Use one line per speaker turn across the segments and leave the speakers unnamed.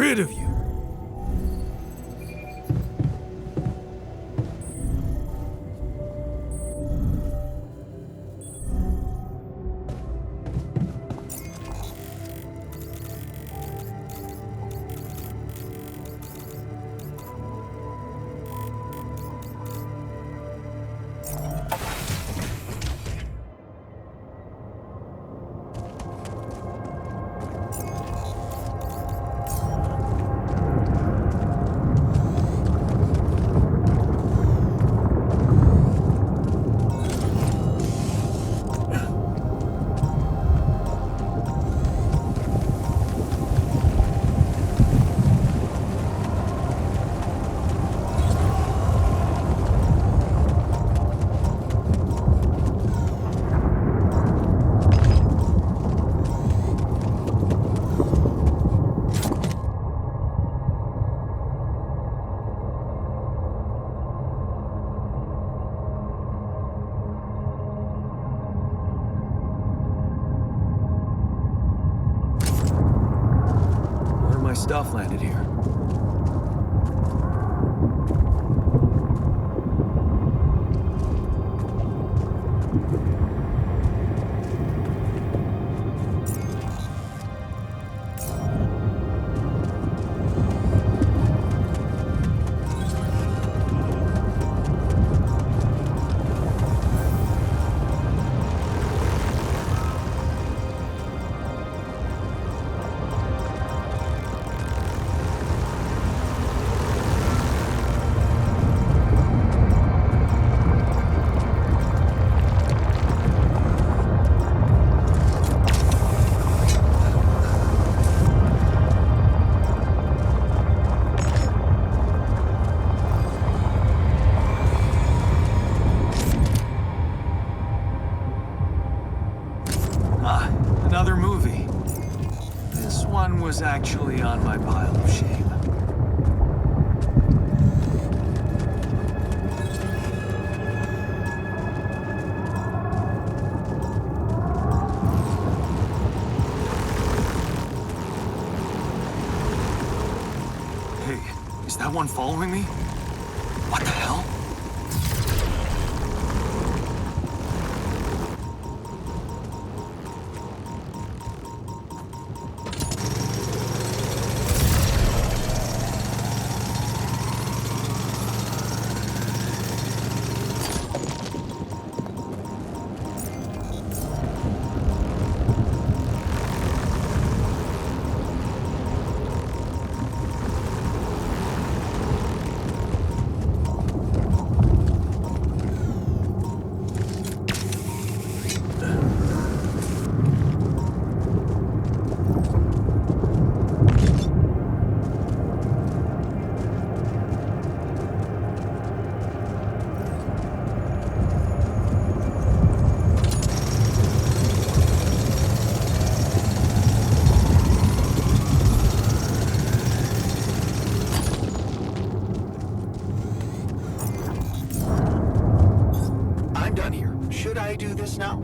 rid of you. Stuff landed here. Another movie. This one was actually on my pile of shame. Hey, is that one following me? What the hell?
Should I do this now?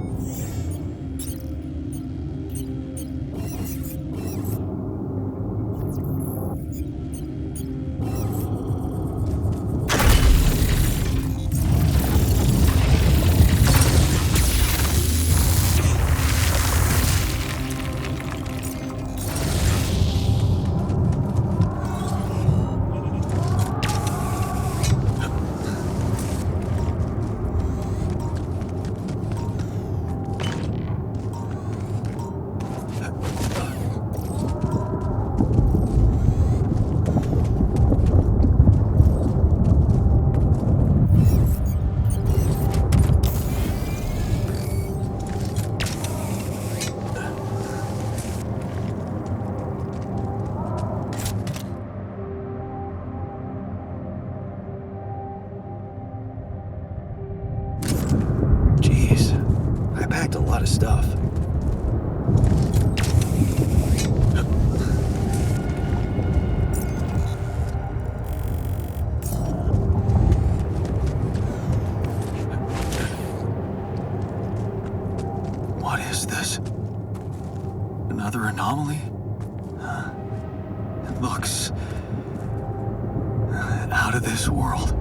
A lot of stuff. What is this? Another anomaly? It looks world.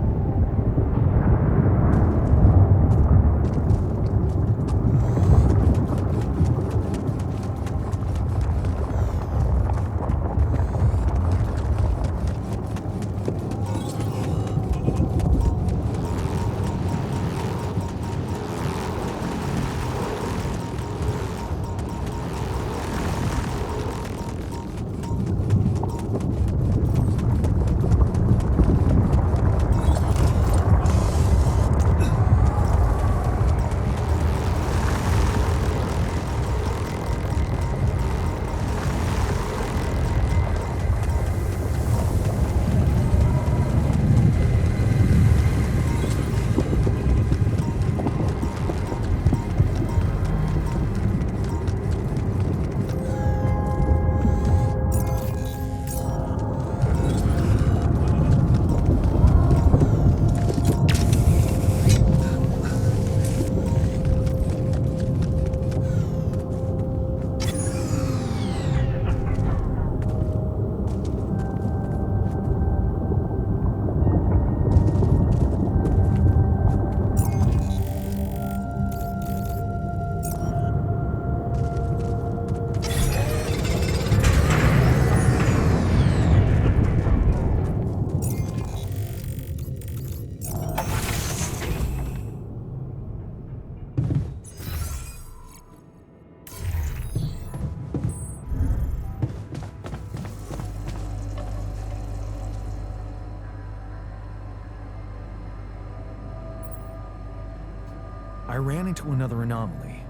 I ran into another anomaly.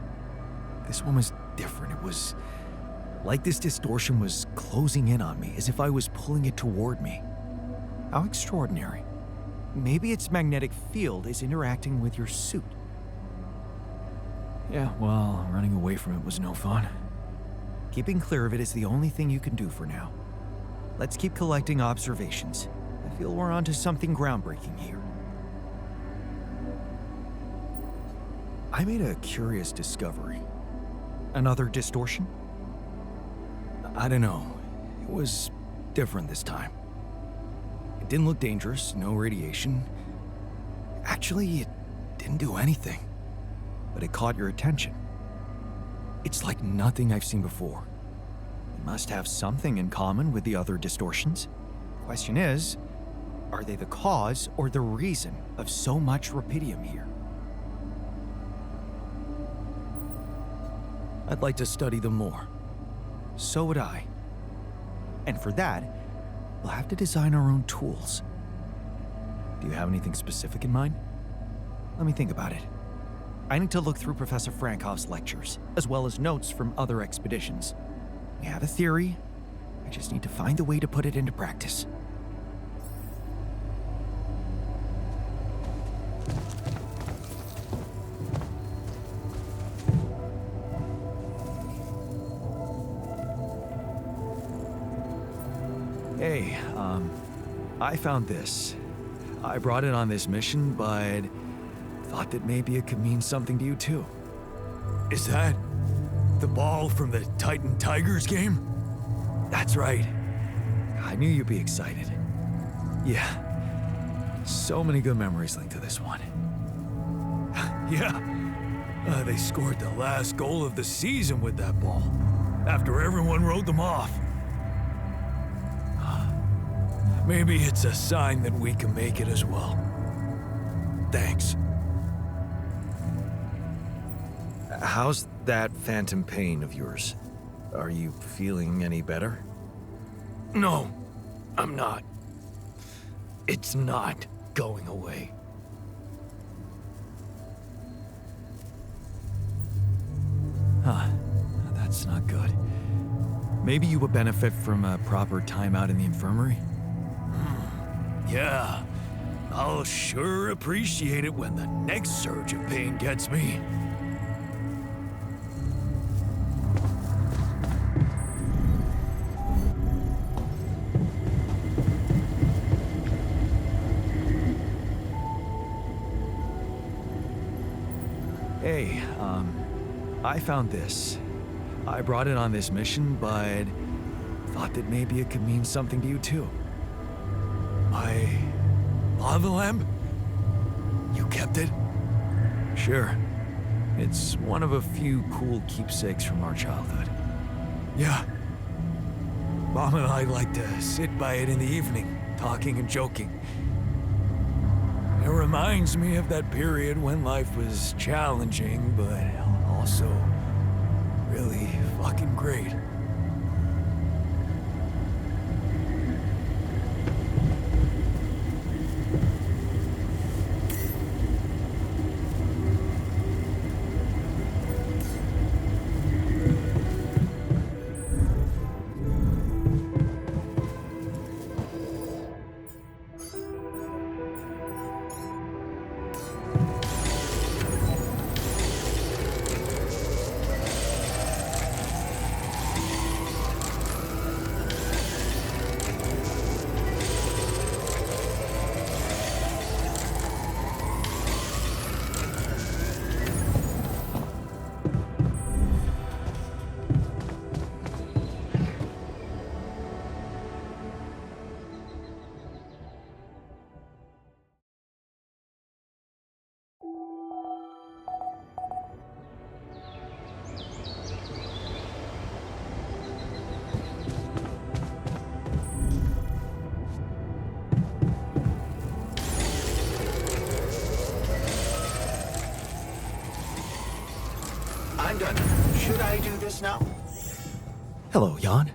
This one was different. It was like this distortion was closing in on me, as if I was pulling it toward me. How extraordinary. Maybe its magnetic field is interacting with your suit. Yeah, well, running away from it was no fun. Keeping clear of it is the only thing you can do for now. Let's keep collecting observations. I feel we're onto something groundbreaking here. I made a curious discovery. Another distortion? I don't know. It was different this time. It didn't look dangerous, no radiation. Actually, it didn't do anything. But it caught your attention. It's like nothing I've seen before. It must have something in common with the other distortions. Question is, are they the cause or the reason of so much rupidium here? I'd like to study them more. So would I. And for that, we'll have to design our own tools. Do you have anything specific in mind? Let me think about it. I need to look through Professor Frankhoff's lectures, as well as notes from other expeditions. We have a theory. I just need to find a way to put it into practice. Hey, I found this. I brought it on this mission, but thought that maybe it could mean something to you too.
Is that the ball from the Titan Tigers game?
That's right. I knew you'd be excited. Yeah. So many good memories linked to this one.
Yeah. They scored the last goal of the season with that ball, after everyone wrote them off. Maybe it's a sign that we can make it as well. Thanks.
How's that phantom pain of yours? Are you feeling any better?
No, I'm not. It's not going away.
Huh. That's not good. Maybe you would benefit from a proper timeout in the infirmary?
Yeah, I'll sure appreciate it when the next surge of pain gets me.
Hey, I found this. I brought it on this mission, but thought that maybe it could mean something to you too.
Lava lamp? You kept it?
Sure. It's one of a few cool keepsakes from our childhood.
Yeah. Mom and I like to sit by it in the evening, talking and joking. It reminds me of that period when life was challenging, but also really fucking great.
I'm done. Should I do this now?
Hello, Jan.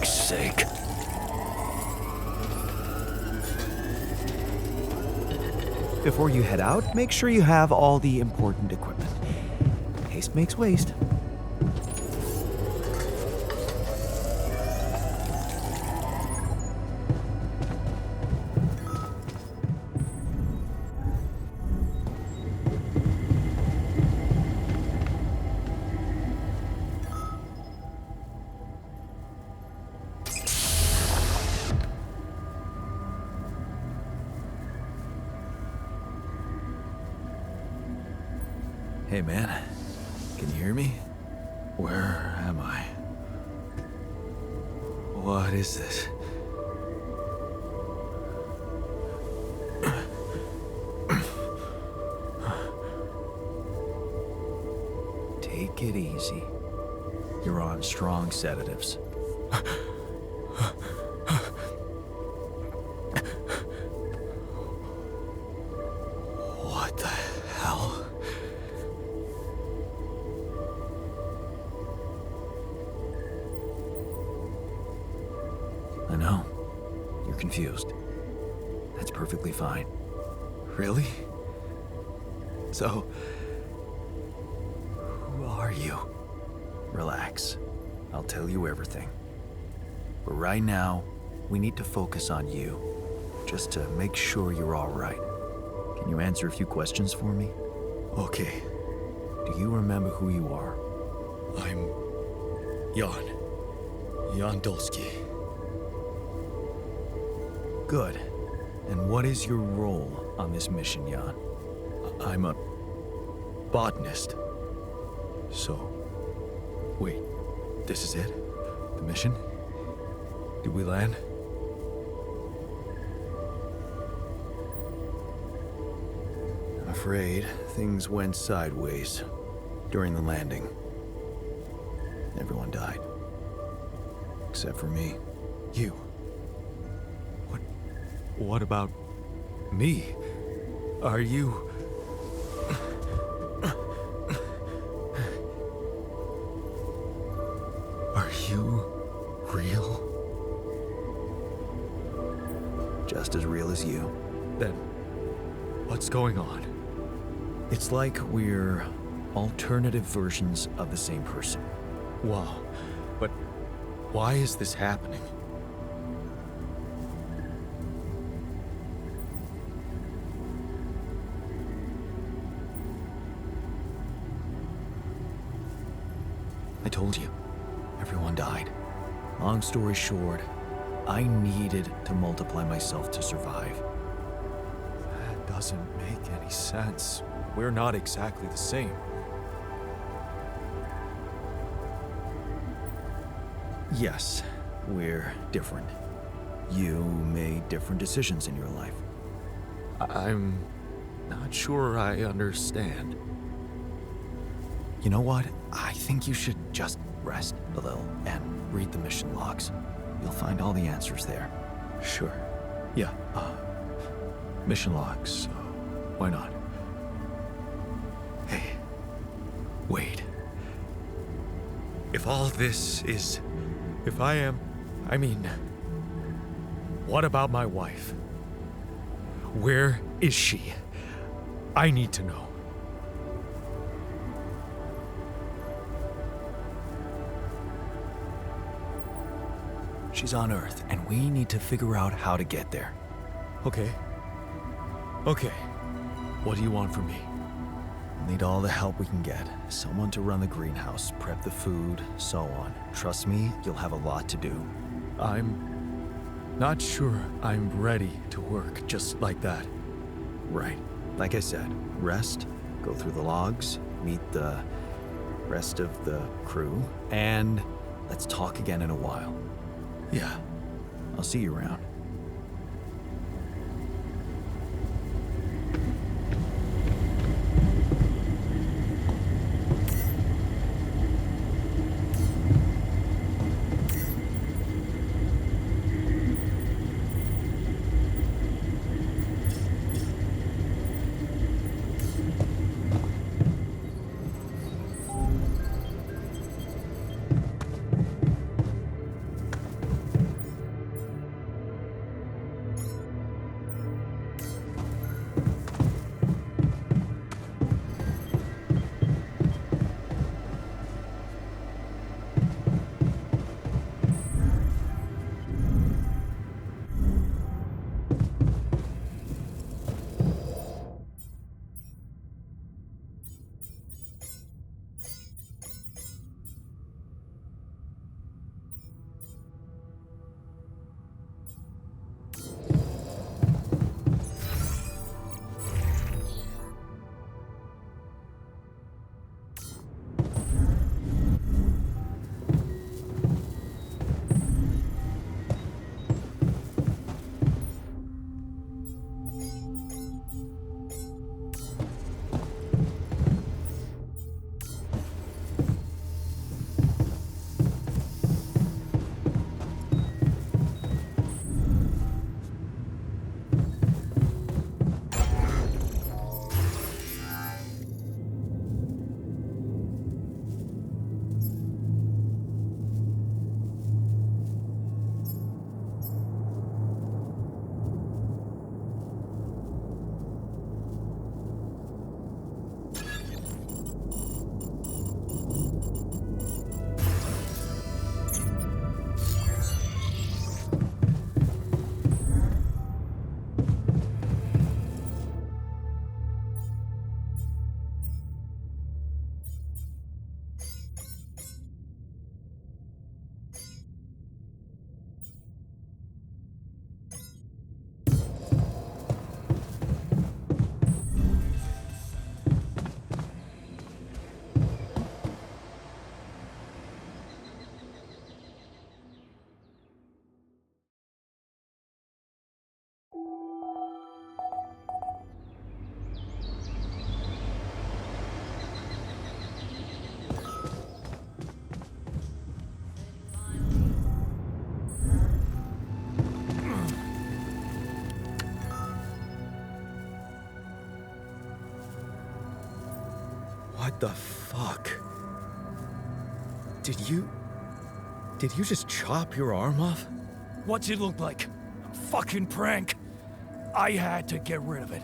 fuck's sake. Before you head out, make sure you have all the important equipment. Haste makes waste. Hey man, can you hear me? Where am I? What is this? Take it easy. You're on strong sedatives. What the hell? I know. You're confused. That's perfectly fine. Really? So, who are you? Relax. I'll tell you everything. But right now, we need to focus on you, just to make sure you're all right. Can you answer a few questions for me? Okay. Do you remember who you are?
I'm Jan Dolsky.
Good. And what is your role on this mission, Jan?
I'm a botanist. So, wait, this is it? The mission? Did we land?
I'm afraid things went sideways during the landing. Everyone died. Except for me.
You. What about me? Are you... Are you real?
Just as real as you.
Then, what's going on?
It's like we're alternative versions of the same person.
Wow, but why is this happening?
I told you, everyone died. Long story short, I needed to multiply myself to survive.
That doesn't make any sense. We're not exactly the same.
Yes, we're different. You made different decisions in your life.
I'm not sure I understand.
You know what? I think you should just rest a little and read the mission logs. You'll find all the answers there.
Sure. Yeah, mission logs. Why not? Hey, wait. If all this is... If I am... I mean... What about my wife? Where is she? I need to know.
She's on Earth, and we need to figure out how to get there.
Okay. Okay. What do you want from me?
We'll need all the help we can get. Someone to run the greenhouse, prep the food, so on. Trust me, you'll have a lot to do.
I'm not sure I'm ready to work just like that.
Right. Like I said, rest, go through the logs, meet the rest of the crew, and let's talk again in a while.
Yeah.
I'll see you around. What the fuck? Did you just chop your arm off?
What's it look like? A fucking prank. I had to get rid of it.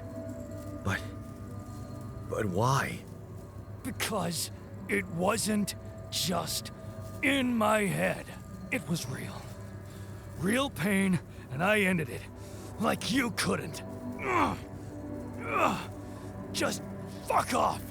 But why?
Because it wasn't just in my head. It was real. Real pain, and I ended it. Like you couldn't. Just fuck off.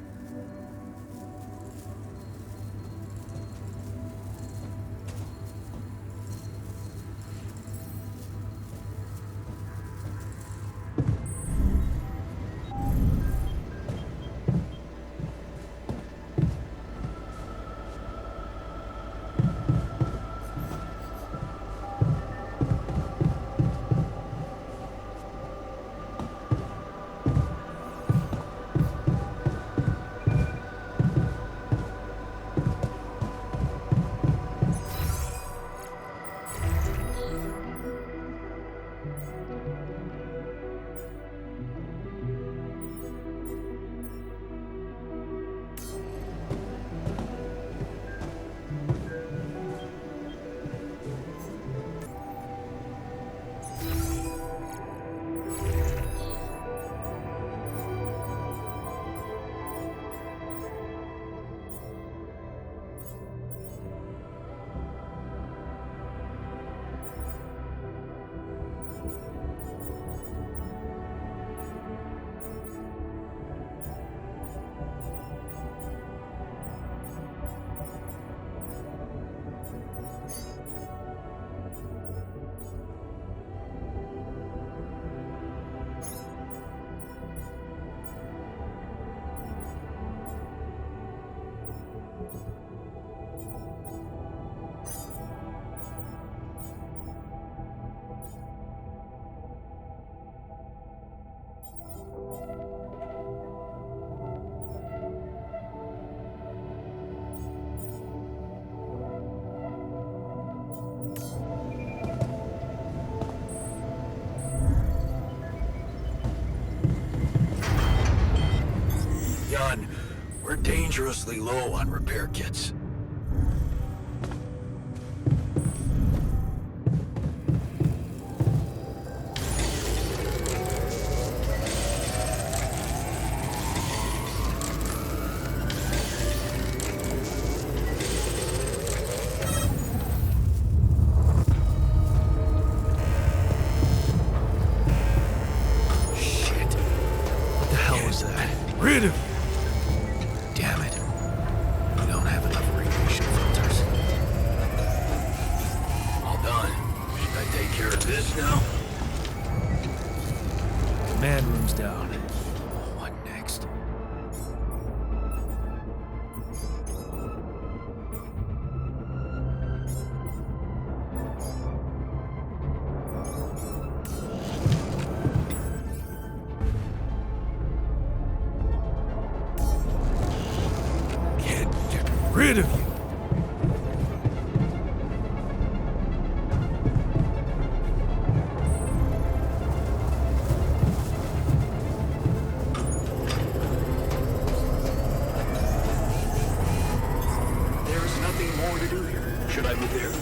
We're dangerously low on repair kits.
Shit. What the hell was that?
Rid of
Damn it. We don't have enough radiation filters. All done. Should I take care of this now?
command room's down.
What next?
Can't get rid of you.
There's nothing more to do here. Should I move there?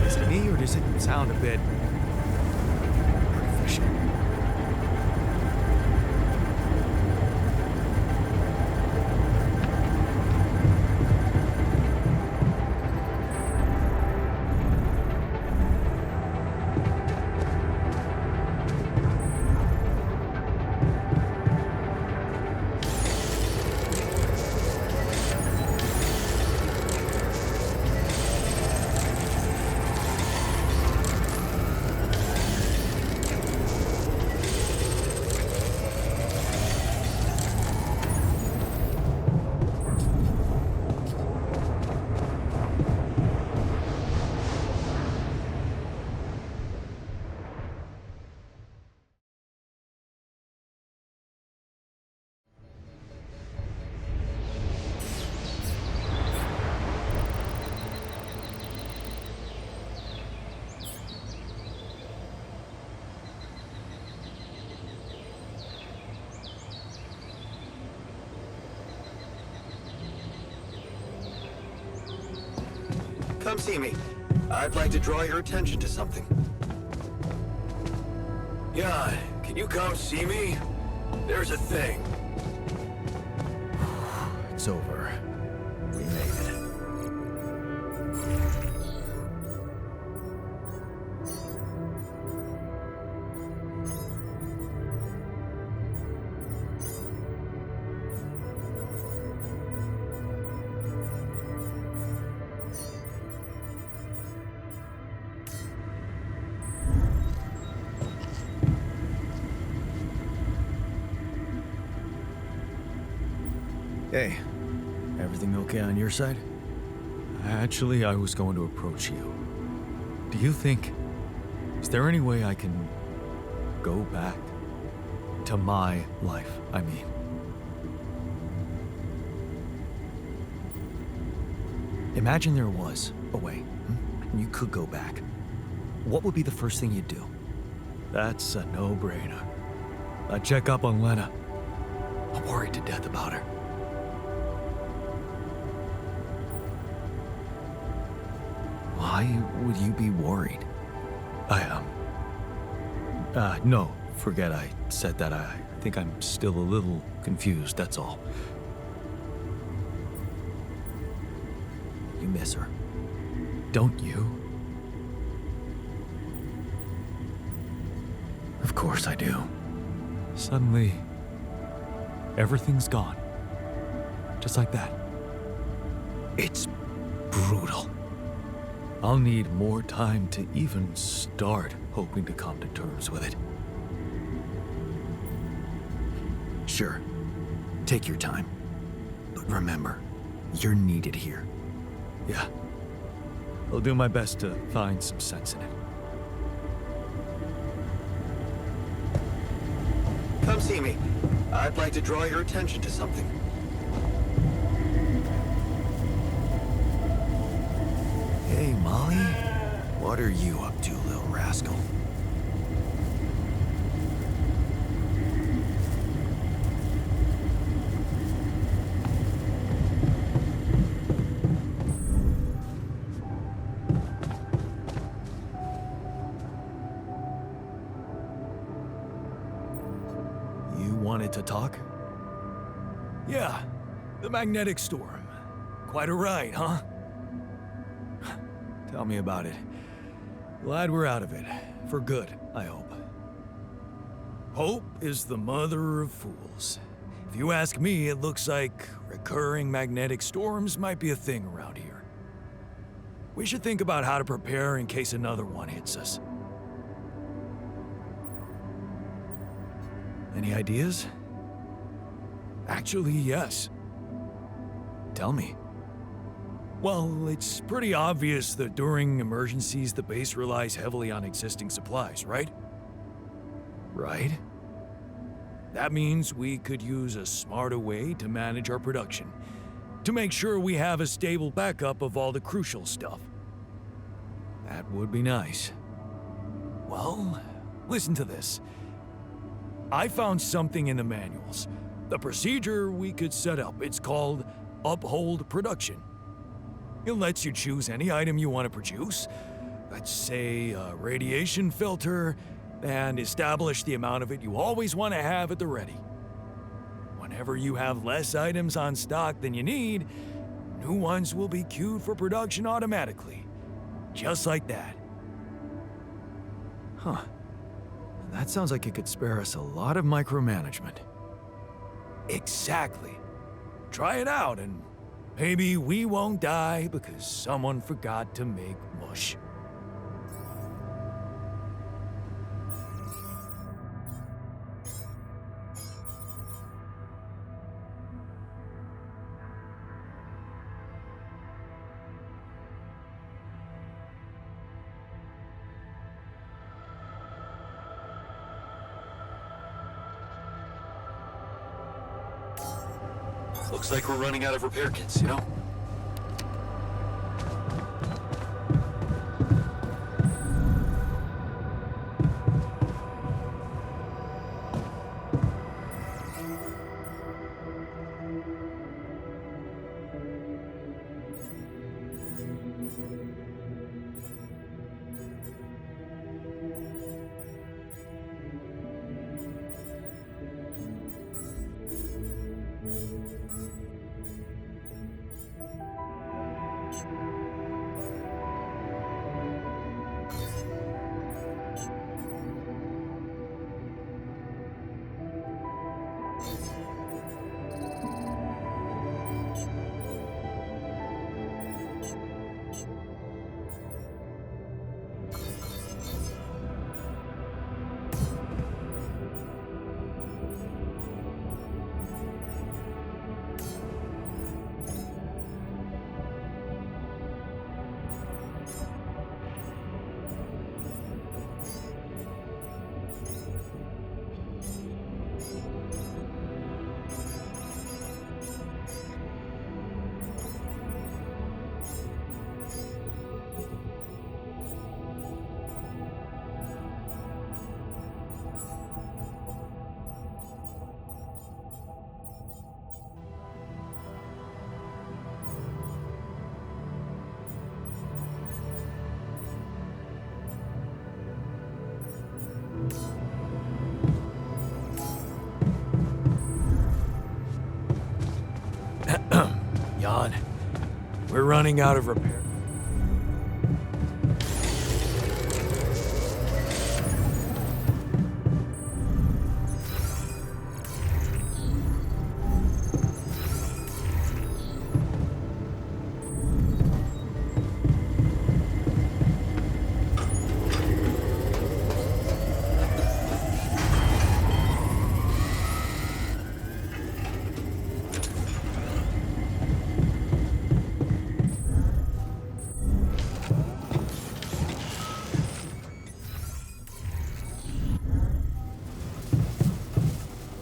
Is it me, or does it sound a bit artificial?
see me. I'd like to draw your attention to something. Yeah, can you come see me? There's a thing.
It's over. We made it. Hey, everything okay on your side?
Actually, I was going to approach you. Do you think... Is there any way I can go back to my life, I mean?
Imagine there was a way, and you could go back. What would be the first thing you'd do?
That's a no-brainer. I'd check up on Lena. I'm worried to death about her.
Why would you be worried?
I am. No, forget I said that. I think I'm still a little confused, that's all.
You miss her.
Don't you?
Of course I do.
Suddenly, everything's gone. Just like that.
It's brutal.
I'll need more time to even start hoping to come to terms with it.
Sure. Take your time. But remember, you're needed here.
Yeah. I'll do my best to find some sense in it.
Come see me. I'd like to draw your attention to something.
Hey, Molly. What are you up to, little rascal? You wanted to talk?
Yeah, the magnetic storm. Quite a ride, huh? Tell me about it. Glad we're out of it. For good, I hope. Hope is the mother of fools. If you ask me, it looks like recurring magnetic storms might be a thing around here. We should think about how to prepare in case another one hits us. Any ideas? Actually, yes.
Tell me.
Well, it's pretty obvious that during emergencies, the base relies heavily on existing supplies, right?
Right?
That means we could use a smarter way to manage our production, to make sure we have a stable backup of all the crucial stuff. That would be nice. Well, listen to this. I found something in the manuals. The procedure we could set up. It's called Uphold Production. It lets you choose any item you want to produce. Let's say a radiation filter, and establish the amount of it you always want to have at the ready. Whenever you have less items on stock than you need, new ones will be queued for production automatically. Just like that.
Huh. That sounds like it could spare us a lot of micromanagement.
Exactly. Try it out and maybe we won't die because someone forgot to make mush.
Looks like we're running out of repair kits, you know?
Jan, we're running out of repair.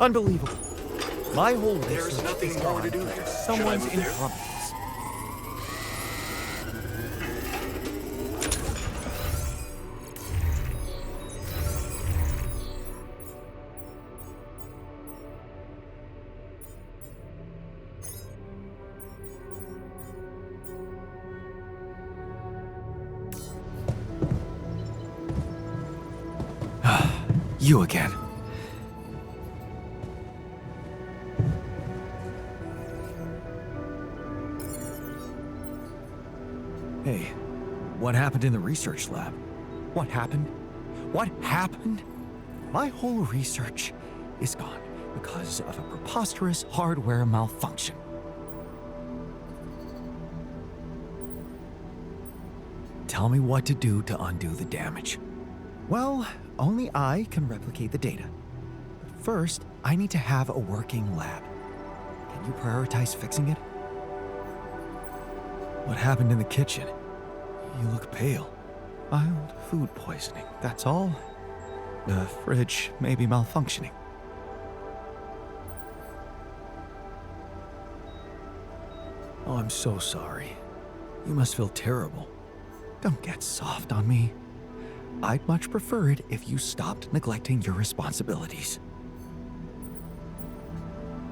Unbelievable. My whole
There's
research
nothing
is
more
gone
to do
because
here.
someone's
Should I
in
move there?
troubles. You again. Hey, what happened in the research lab? What happened? What happened? My whole research is gone because of a preposterous hardware malfunction. Tell me what to do to undo the damage. Well, only I can replicate the data. But first, I need to have a working lab. Can you prioritize fixing it? What happened in the kitchen? You look pale. Mild food poisoning, that's all. The fridge may be malfunctioning. Oh, I'm so sorry. You must feel terrible. Don't get soft on me. I'd much prefer it if you stopped neglecting your responsibilities.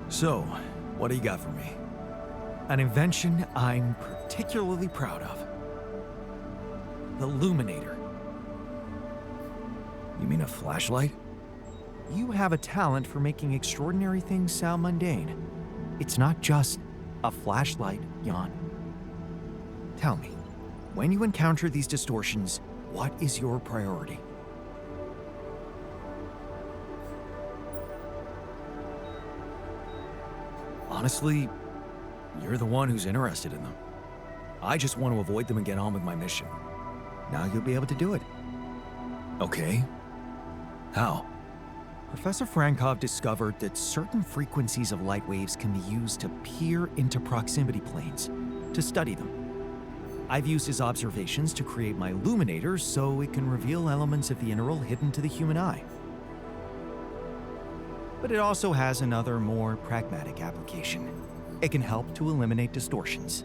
So, what do you got for me? An invention I'm particularly proud of. The Luminator. You mean a flashlight? You have a talent for making extraordinary things sound mundane. It's not just a flashlight, Jan. Tell me, when you encounter these distortions, what is your priority? Honestly, you're the one who's interested in them. I just want to avoid them and get on with my mission. Now you'll be able to do it. Okay. How? Professor Frankov discovered that certain frequencies of light waves can be used to peer into proximity planes, to study them. I've used his observations to create my illuminator so it can reveal elements of the integral hidden to the human eye. But it also has another, more pragmatic application. It can help to eliminate distortions.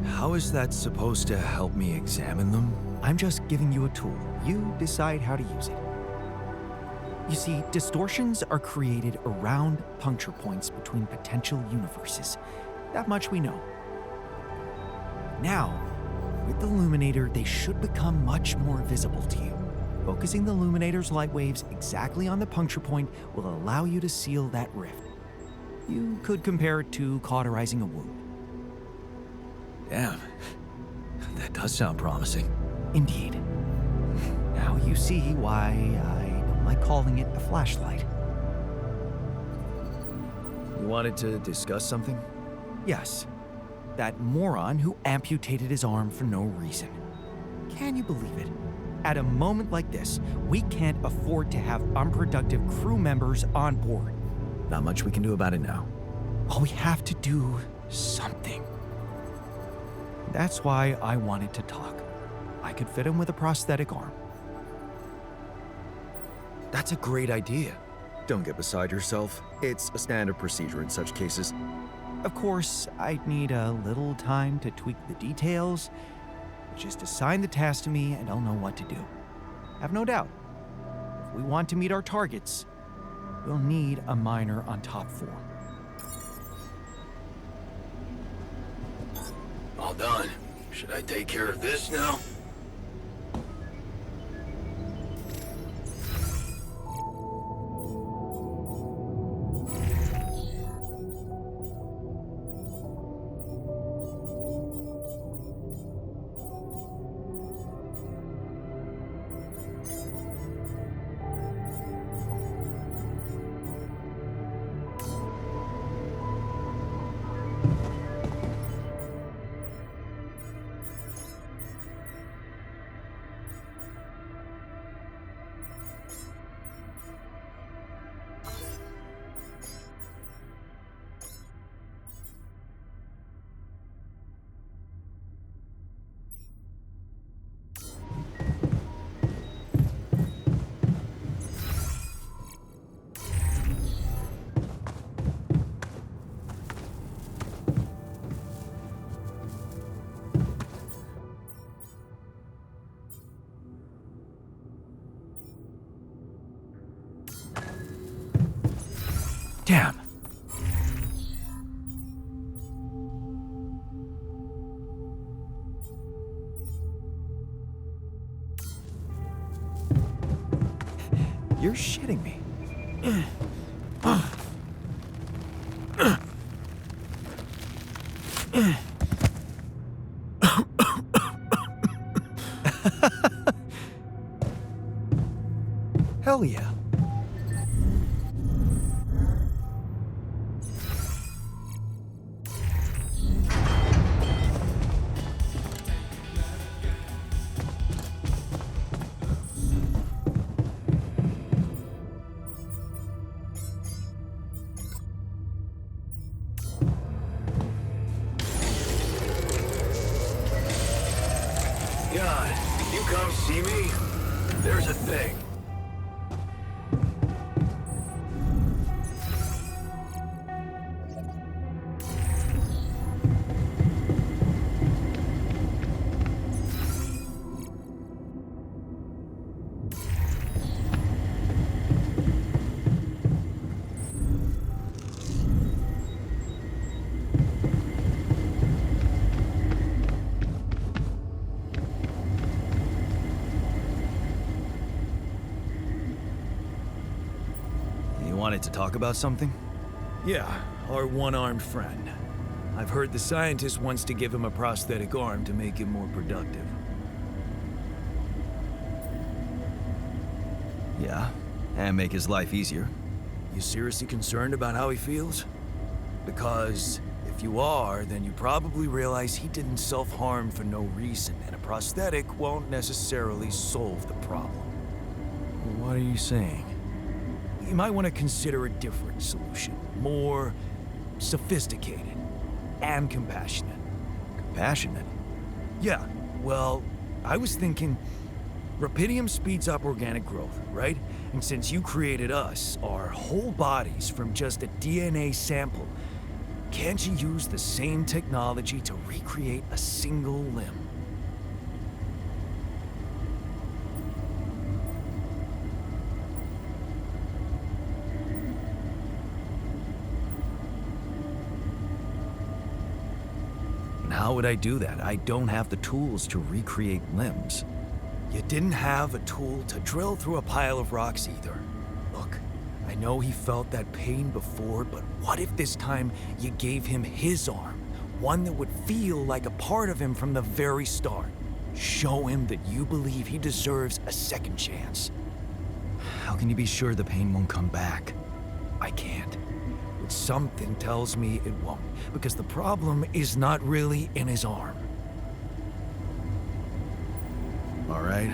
How is that supposed to help me examine them? I'm just giving you a tool. You decide how to use it. You see, distortions are created around puncture points between potential universes. That much we know. Now, with the Illuminator, they should become much more visible to you. Focusing the Illuminator's light waves exactly on the puncture point will allow you to seal that rift. You could compare it to cauterizing a wound. Damn, that does sound promising. Indeed. Now you see why I don't like calling it a flashlight. You wanted to discuss something? Yes. That moron who amputated his arm for no reason. Can you believe it? At a moment like this, we can't afford to have unproductive crew members on board. Not much we can do about it now. Well, we have to do something. That's why I wanted to talk. I could fit him with a prosthetic arm. That's a great idea. Don't get beside yourself. It's a standard procedure in such cases. Of course, I'd need a little time to tweak the details. Just assign the task to me and I'll know what to do. Have no doubt. If we want to meet our targets, we'll need a miner on top 4.
All done. Should I take care of this now?
Damn. You're shitting me. Hell yeah.
God, can you come see me? There's a thing.
You wanted to talk about something?
Yeah, our one-armed friend. I've heard the scientist wants to give him a prosthetic arm to make him more productive.
Yeah, and make his life easier.
You seriously concerned about how he feels? Because if you are, then you probably realize he didn't self-harm for no reason, and a prosthetic won't necessarily solve the problem.
What are you saying?
You might want to consider a different solution. More sophisticated and compassionate.
Compassionate?
Yeah, well, I was thinking Rapidium speeds up organic growth, right? And since you created us, our whole bodies from just a DNA sample, can't you use the same technology to recreate a single limb?
How would I do that? I don't have the tools to recreate limbs.
You didn't have a tool to drill through a pile of rocks either. Look, I know he felt that pain before, but what if this time you gave him his arm? One that would feel like a part of him from the very start. Show him that you believe he deserves a second chance.
How can you be sure the pain won't come back?
I can't. But something tells me it won't, because the problem is not really in his arm.
All right,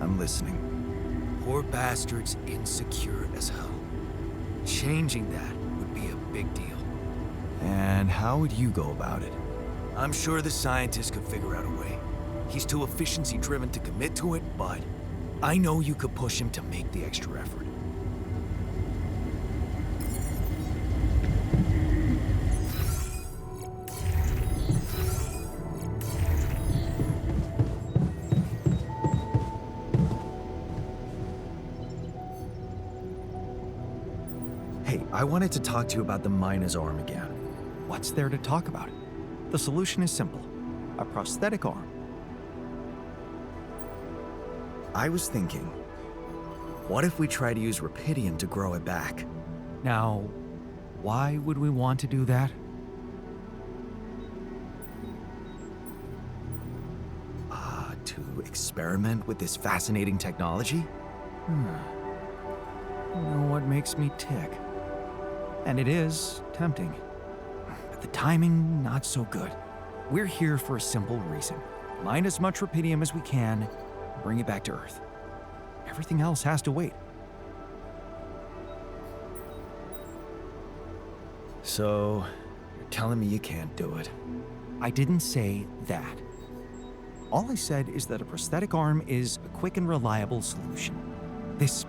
I'm listening.
Poor bastard's insecure as hell. Changing that would be a big deal.
And how would you go about it?
I'm sure the scientist could figure out a way. He's too efficiency-driven to commit to it, but I know you could push him to make the extra effort.
Hey, I wanted to talk to you about the miner's arm again. What's there to talk about? The solution is simple. a prosthetic arm. I was thinking, what if we try to use rupidium to grow it back? Now, why would we want to do that? To experiment with this fascinating technology? You know what makes me tick? And it is tempting. But the timing, not so good. We're here for a simple reason. Mine as much rupidium as we can, and bring it back to Earth. Everything else has to wait. So, you're telling me you can't do it? I didn't say that. All I said is that a prosthetic arm is a quick and reliable solution. This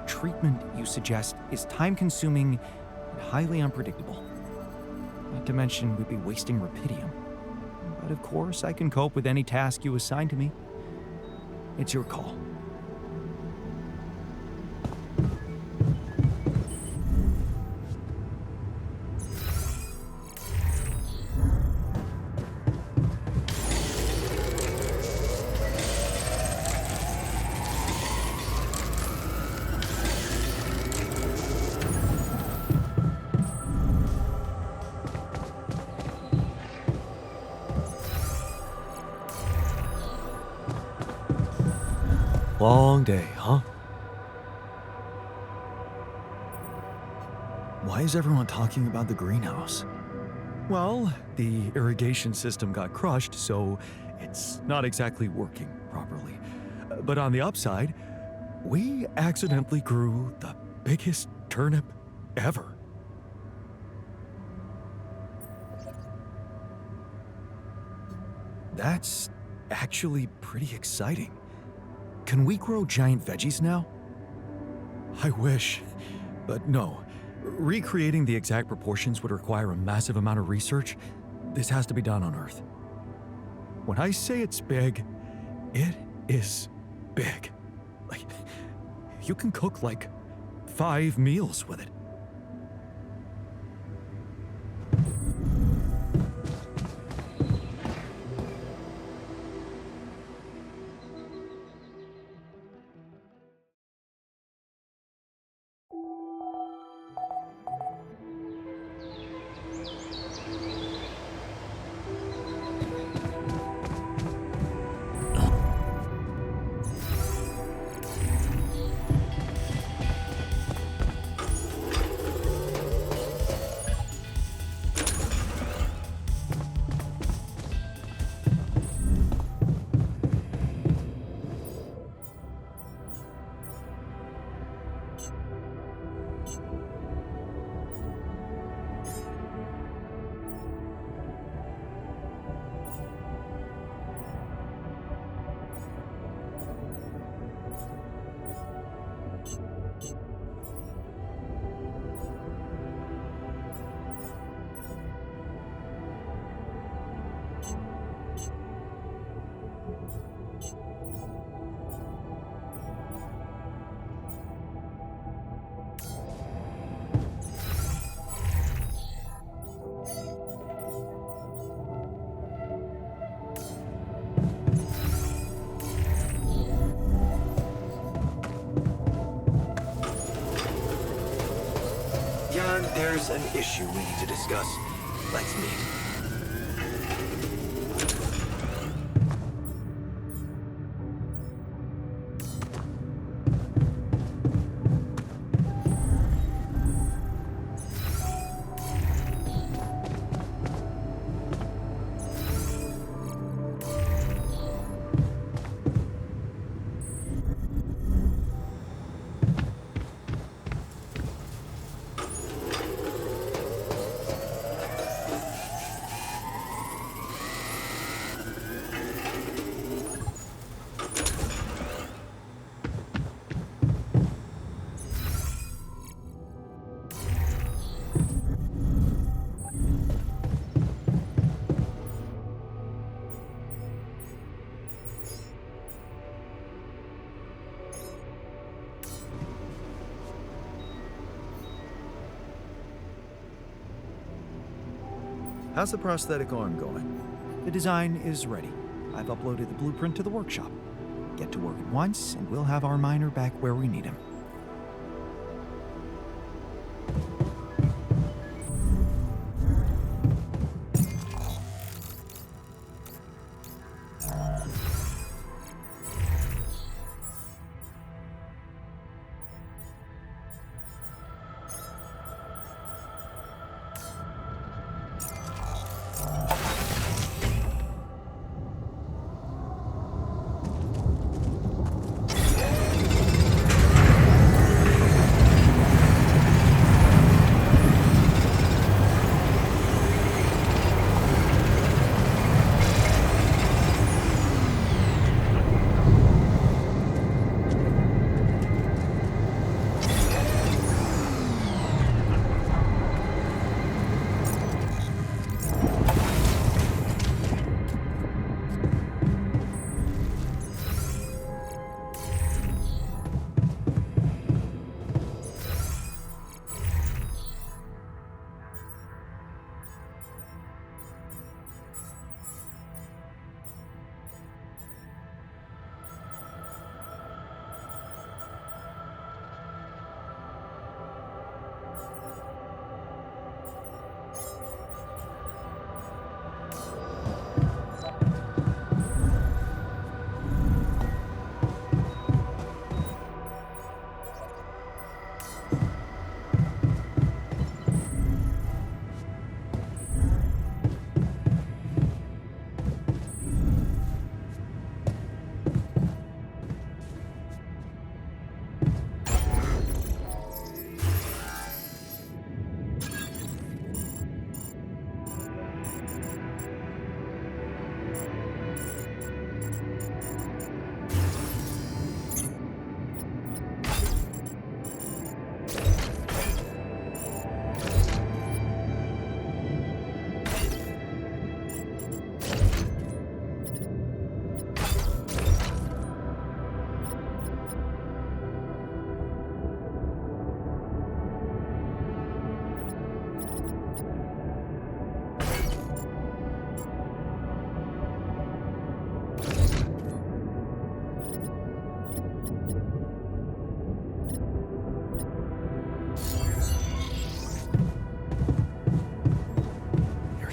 treatment you suggest is time-consuming and highly unpredictable. Not to mention we'd be wasting rupidium. But of course, I can cope with any task you assign to me. It's your call.
Long day, huh?
Why is everyone talking about the greenhouse?
Well, the irrigation system got crushed, so it's not exactly working properly. But on the upside, we accidentally grew the biggest turnip ever.
That's actually pretty exciting. Can we grow giant veggies now?
I wish, but no. Recreating the exact proportions would require a massive amount of research. This has to be done on Earth. When I say it's big, it is big. Like, you can cook like 5 meals with it.
Jan, there's an issue we need to discuss. Let's meet.
How's the prosthetic arm going? The design is ready. I've uploaded the blueprint to the workshop. Get to work at once, and we'll have our miner back where we need him.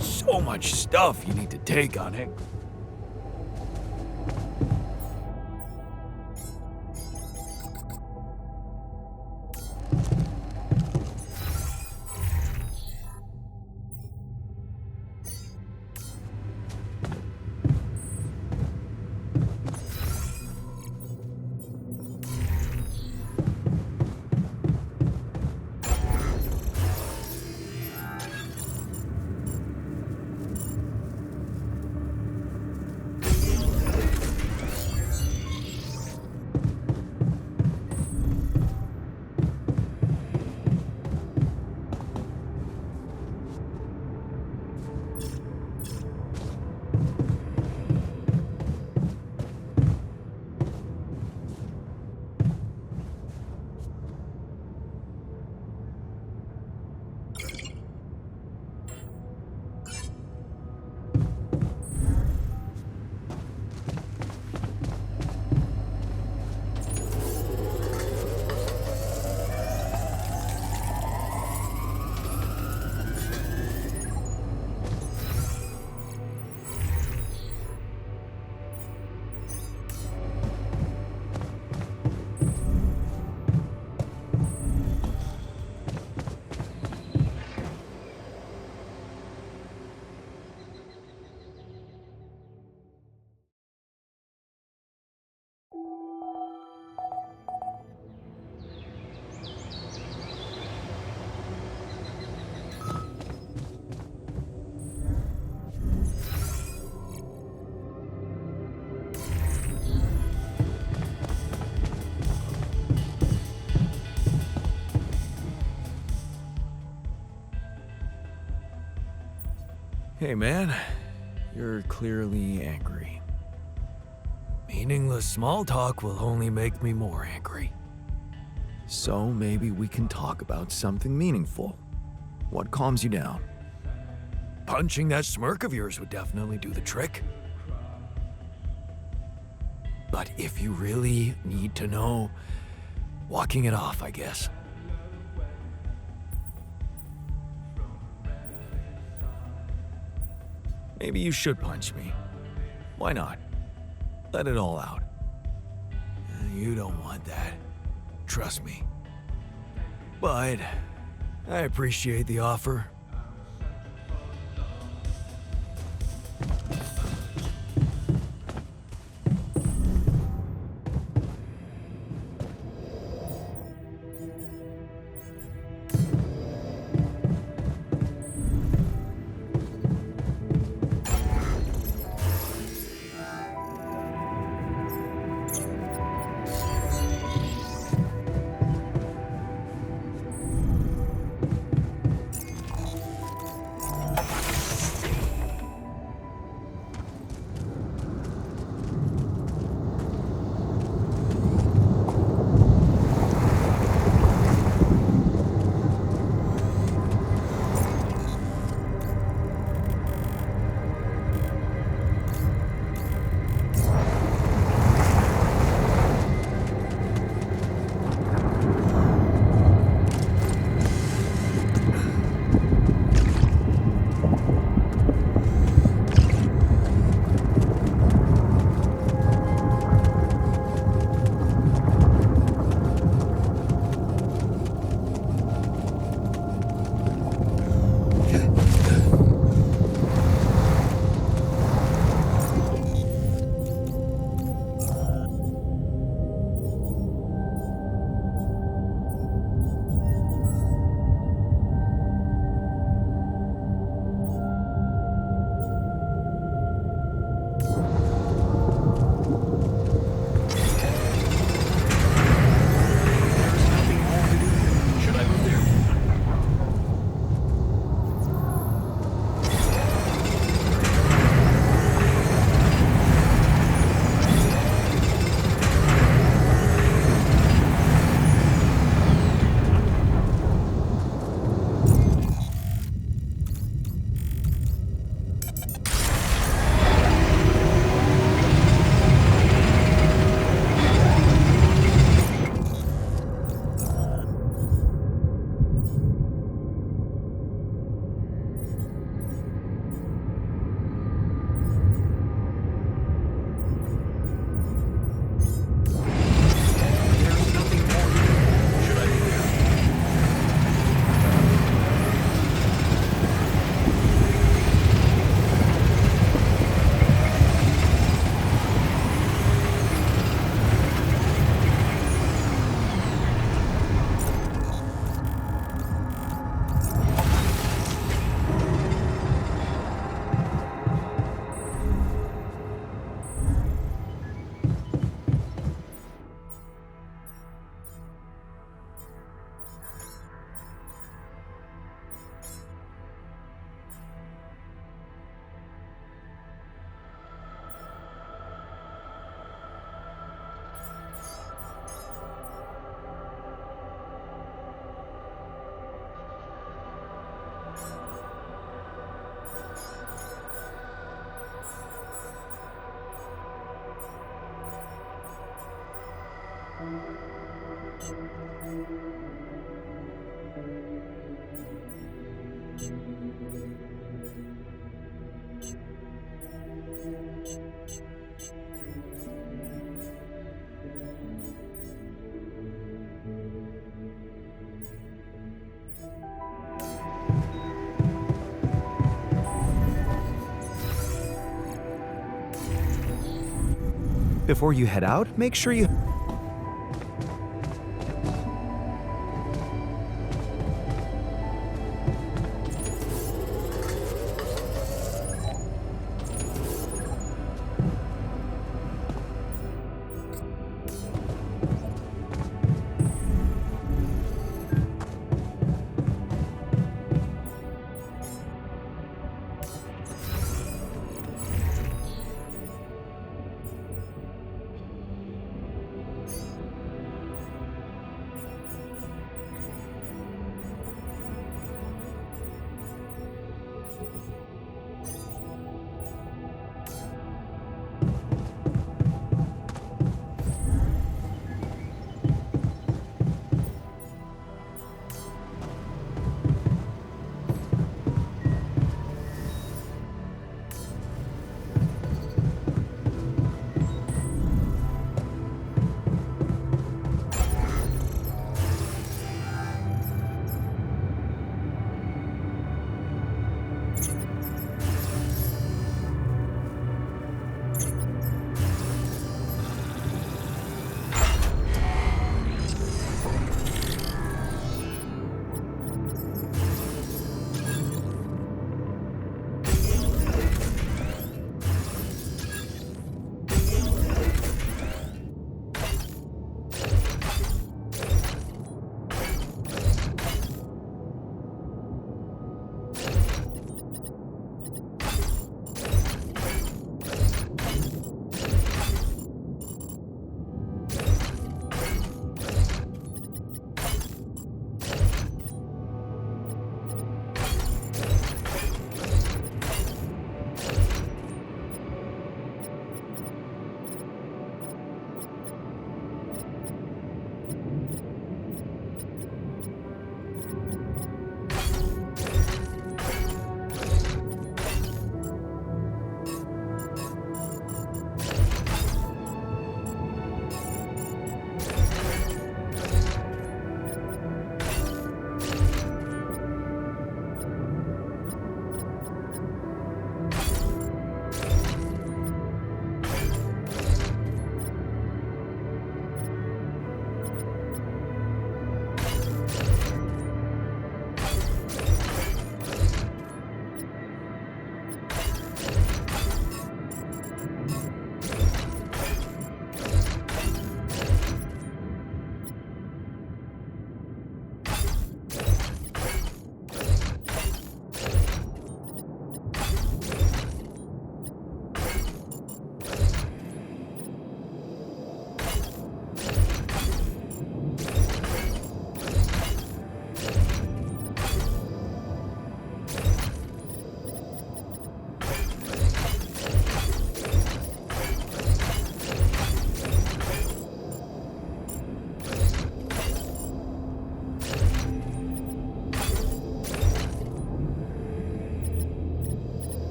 So much stuff you need to take on it.
Hey man, you're clearly angry.
Meaningless small talk will only make me more angry.
So maybe we can talk about something meaningful. What calms you down?
punching that smirk of yours would definitely do the trick. But if you really need to know, walking it off, I guess. Maybe you should punch me. Why not? Let it all out. You don't want that. Trust me. But I appreciate the offer.
Before you head out, make sure you...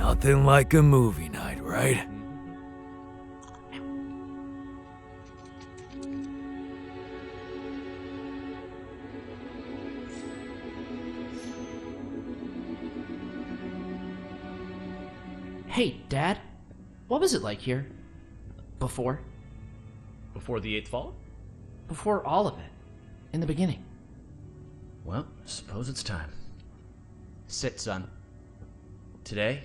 Nothing like a movie night, right?
Hey, Dad. What was it like here? Before?
Before the Eighth Fall?
Before all of it. In the beginning.
Well, suppose it's time. Sit, son. Today,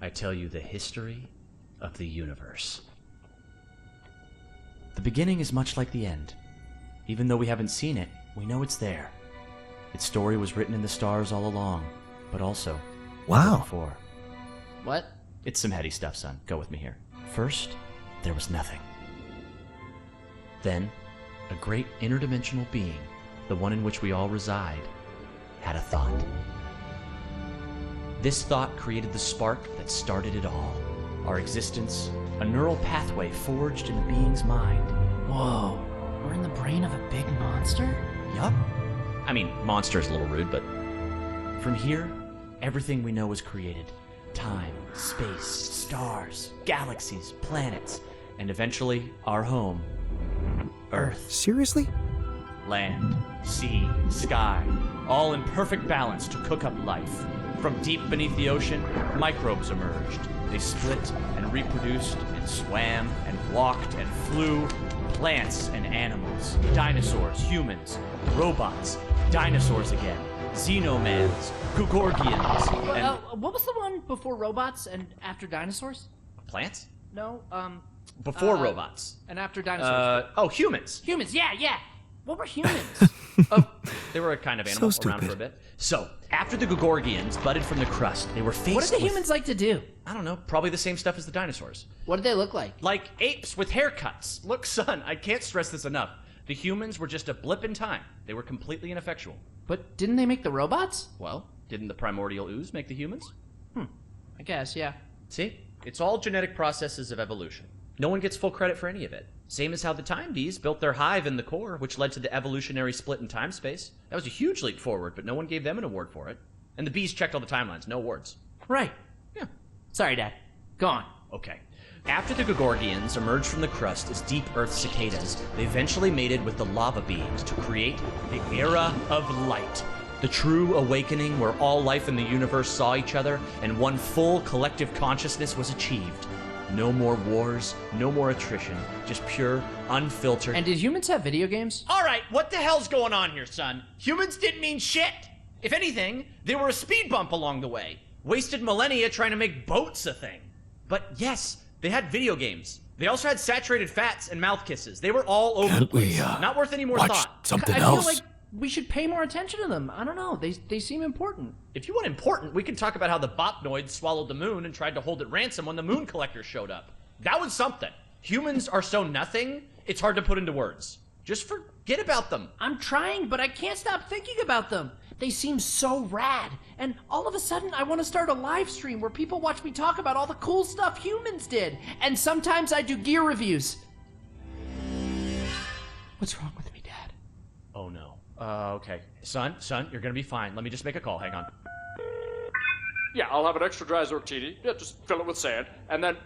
I tell you the history of the universe. The beginning is much like the end. Even though we haven't seen it, we know it's there. Its story was written in the stars all along, but also
Wow.
before.
What?
It's some heady stuff, son. Go with me here. First, there was nothing. Then, a great interdimensional being, the one in which we all reside, had a thought. This thought created the spark that started it all. Our existence, a neural pathway forged in a being's mind.
Whoa. We're in the brain of a big monster?
Yup. I mean, monster is a little rude, but from here, everything we know was created. Time, space, stars, galaxies, planets, and eventually our home, Earth.
Seriously?
Land, sea, sky, all in perfect balance to cook up life. From deep beneath the ocean, microbes emerged. They split and reproduced and swam and walked and flew. Plants and animals, dinosaurs, humans, robots, dinosaurs again, xenomans, Gugorgians, and...
What was the one before robots and after dinosaurs?
plants?
No,
Before robots.
and after dinosaurs.
Humans.
Humans, yeah. What were humans?
Oh, they were a kind of animal
So
around for a
stupid.
bit. So, after the Gugorgians budded from the crust, they were faced
What did the
with...
humans like to do?
I don't know, probably the same stuff as the dinosaurs.
What did they look like?
Like apes with haircuts. Look, son, I can't stress this enough. The humans were just a blip in time. They were completely ineffectual.
But didn't they make the robots?
Well, didn't the primordial ooze make the humans?
I guess, yeah.
See? It's all genetic processes of evolution. No one gets full credit for any of it. Same as how the time bees built their hive in the core, which led to the evolutionary split in time-space. That was a huge leap forward, but no one gave them an award for it. And the bees checked all the timelines, no awards.
Right.
Yeah.
Sorry, Dad. Go on.
Okay. After the Gugorgians emerged from the crust as deep Earth cicadas, they eventually mated with the lava beings to create the Era of Light. The true awakening where all life in the universe saw each other and one full collective consciousness was achieved. No more wars, no more attrition, just pure, unfiltered...
And did humans have video games?
All right, what the hell's going on here, son? Humans didn't mean shit. If anything, they were a speed bump along the way. Wasted millennia trying to make boats a thing. But yes, they had video games. They also had saturated fats and mouth kisses. They were all over the
Can't we,
place. Not worth any more
watch
thought.
something
I
else?
feel like we should pay more attention to them. I don't know. They seem important.
If you want important, we can talk about how the Botnoids swallowed the moon and tried to hold it ransom when the moon collectors showed up. That was something. Humans are so nothing, it's hard to put into words. Just forget about them.
I'm trying, but I can't stop thinking about them. They seem so rad. And all of a sudden, I want to start a live stream where people watch me talk about all the cool stuff humans did. And sometimes I do gear reviews. What's wrong with me, Dad?
Oh no. Okay. Son, you're gonna be fine. Let me just make a call. Hang on.
Yeah, I'll have an extra dry Zortini. Yeah, just fill it with sand. And then,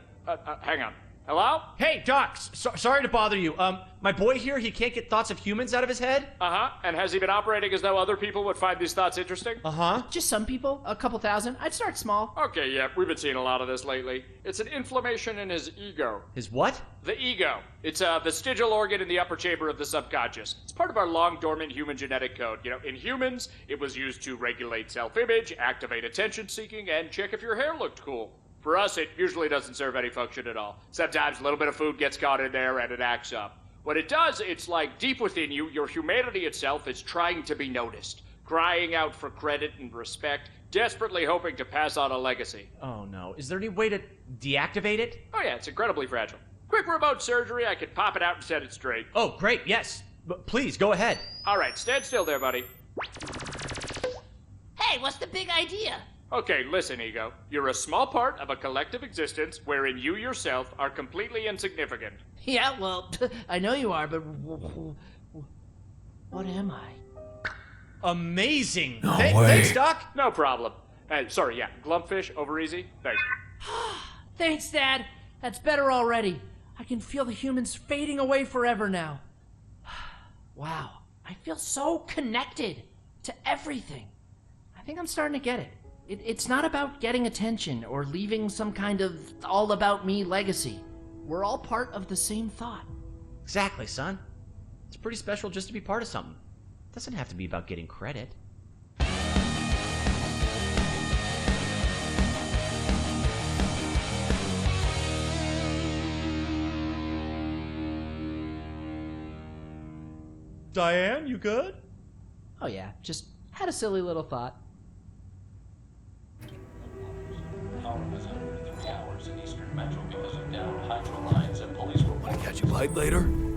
hang on. Hello?
Hey, Doc, sorry to bother you. My boy here, he can't get thoughts of humans out of his head?
Uh-huh. And has he been operating as though other people would find these thoughts interesting?
Uh-huh.
Just some people, a couple thousand. I'd start small.
Okay, yeah, we've been seeing a lot of this lately. It's an inflammation in his ego.
His what?
The ego. It's a vestigial organ in the upper chamber of the subconscious. It's part of our long-dormant human genetic code. You know, in humans, it was used to regulate self-image, activate attention-seeking, and check if your hair looked cool. For us, it usually doesn't serve any function at all. Sometimes a little bit of food gets caught in there and it acts up. What it does, it's like deep within you, your humanity itself is trying to be noticed, crying out for credit and respect, desperately hoping to pass on a legacy.
Oh no. Is there any way to deactivate it?
Oh yeah, it's incredibly fragile. Quick remote surgery, I could pop it out and set it straight.
Oh, great, yes. But please, go ahead.
All right, stand still there, buddy.
Hey, what's the big idea?
Okay, listen, Ego. You're a small part of a collective existence wherein you yourself are completely insignificant.
Yeah, well, I know you are, but what am I?
Amazing.
No
Thanks,
way.
Doc.
No problem. Sorry, yeah, Glumpfish, over easy. Thank you.
Thanks, Dad. That's better already. I can feel the humans fading away forever now. Wow, I feel so connected to everything. I think I'm starting to get it. It's not about getting attention or leaving some kind of all-about-me legacy. We're all part of the same thought.
Exactly, son. It's pretty special just to be part of something. It doesn't have to be about getting credit.
Diane, you good?
Oh yeah, just had a silly little thought.
Wanna catch a bite later?